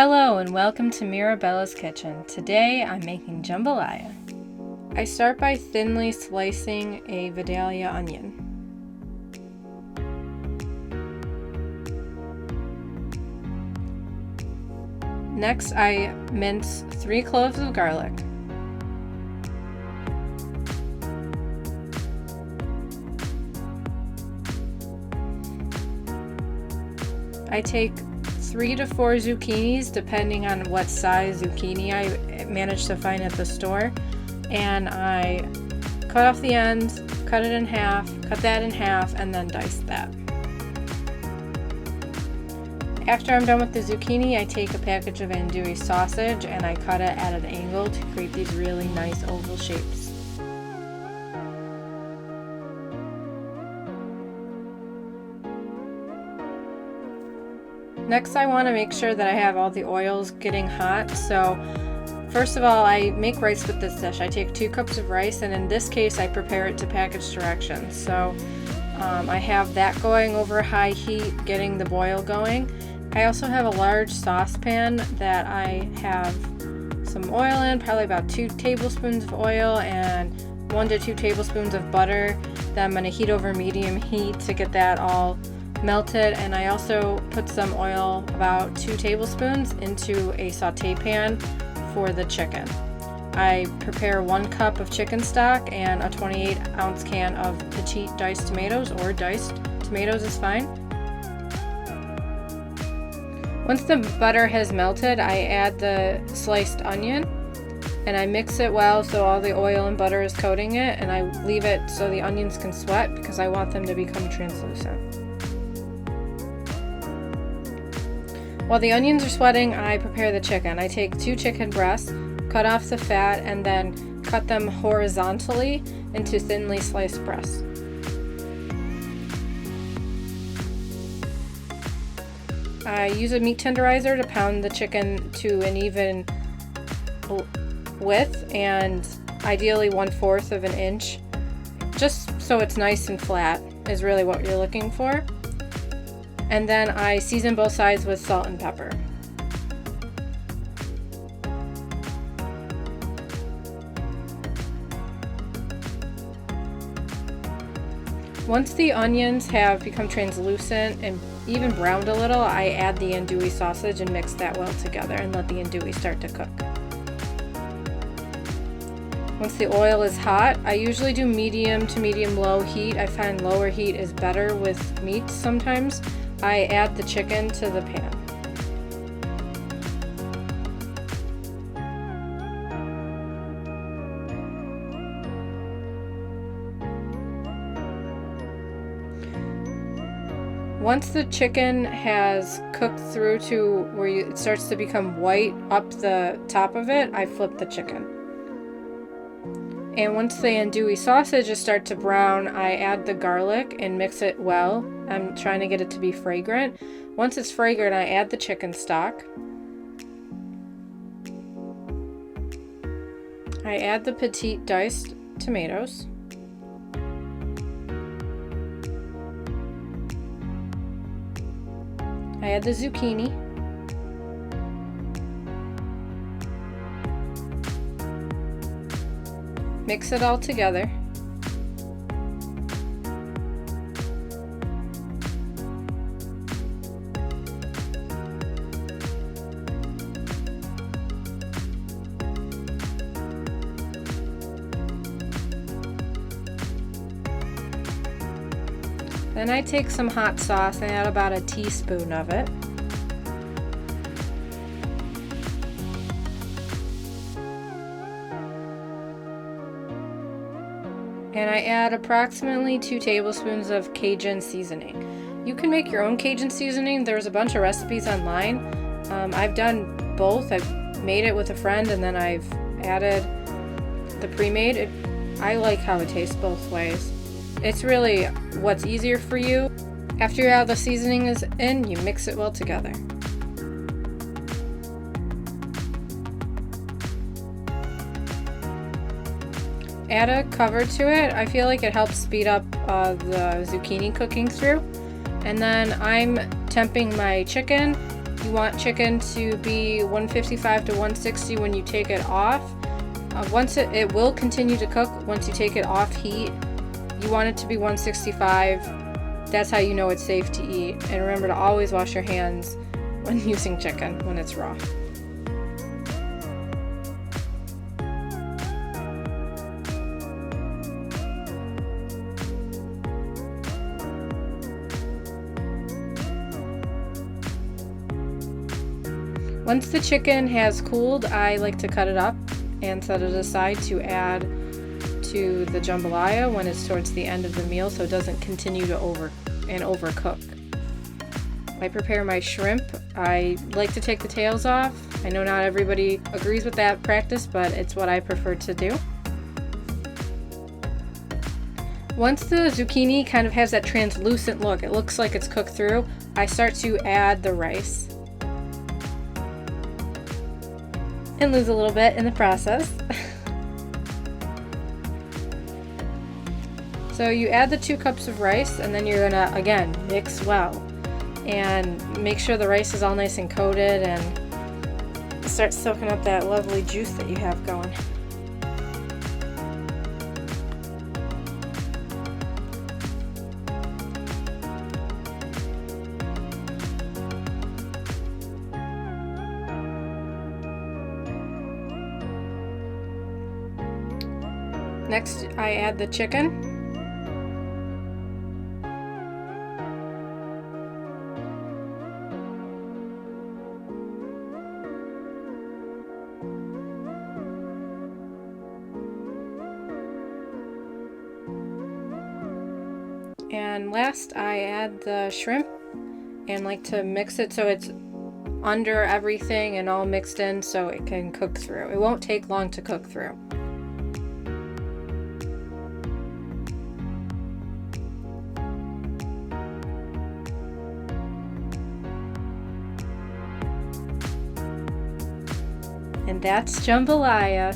Hello and welcome to Mirabella's kitchen. Today I'm making jambalaya. I start by thinly slicing a Vidalia onion. Next I mince 3 cloves of garlic. I take 3 to 4 zucchinis, depending on what size zucchini I managed to find at the store, and I cut off the ends, cut it in half, cut that in half, and then dice that. After I'm done with the zucchini, I take a package of andouille sausage and I cut it at an angle to create these really nice oval shapes. Next, I want to make sure that I have all the oils getting hot. So first of all, I make rice with this dish. I take 2 cups of rice, and in this case I prepare it to package directions. So I have that going over high heat, getting the boil going. I also have a large saucepan that I have some oil in, probably about 2 tablespoons of oil and 1 to 2 tablespoons of butter that I'm going to heat over medium heat to get that all melted. And I also put some oil, about 2 tablespoons, into a saute pan for the chicken. I prepare 1 cup of chicken stock and a 28-ounce can of petite diced tomatoes, or diced tomatoes is fine. Once the butter has melted, I add the sliced onion and I mix it well so all the oil and butter is coating it, and I leave it so the onions can sweat because I want them to become translucent. While the onions are sweating, I prepare the chicken. I take 2 chicken breasts, cut off the fat, and then cut them horizontally into thinly sliced breasts. I use a meat tenderizer to pound the chicken to an even width, and ideally 1/4 of an inch, just so it's nice and flat is really what you're looking for. And then I season both sides with salt and pepper. Once the onions have become translucent and even browned a little, I add the andouille sausage and mix that well together and let the andouille start to cook. Once the oil is hot, I usually do medium to medium-low heat. I find lower heat is better with meats sometimes. I add the chicken to the pan. Once the chicken has cooked through to where it starts to become white up the top of it, I flip the chicken. And once the andouille sausages start to brown, I add the garlic and mix it well. I'm trying to get it to be fragrant. Once it's fragrant, I add the chicken stock. I add the petite diced tomatoes. I add the zucchini. Mix it all together. Then I take some hot sauce and add about a teaspoon of it. And I add approximately 2 tablespoons of Cajun seasoning. You can make your own Cajun seasoning. There's a bunch of recipes online. I've done both. I've made it with a friend and then I've added the pre-made. I like how it tastes both ways. It's really what's easier for you. After all the seasoning is in, you mix it well together. Add a cover to it. I feel like it helps speed up the zucchini cooking through. And then I'm temping my chicken You want chicken to be 155 to 160 when you take it off. Once it will continue to cook once you take it off heat. You want it to be 165. That's how you know it's safe to eat. And remember to always wash your hands when using chicken when it's raw. Once the chicken has cooled, I like to cut it up and set it aside to add to the jambalaya when it's towards the end of the meal so it doesn't continue to overcook. I prepare my shrimp. I like to take the tails off. I know not everybody agrees with that practice, but it's what I prefer to do. Once the zucchini kind of has that translucent look, it looks like it's cooked through, I start to add the rice. And lose a little bit in the process. So you add the 2 cups of rice, and then you're gonna, again, mix well. And make sure the rice is all nice and coated and start soaking up that lovely juice that you have going. Next, I add the chicken. And last, I add the shrimp and like to mix it so it's under everything and all mixed in so it can cook through. It won't take long to cook through. And that's jambalaya.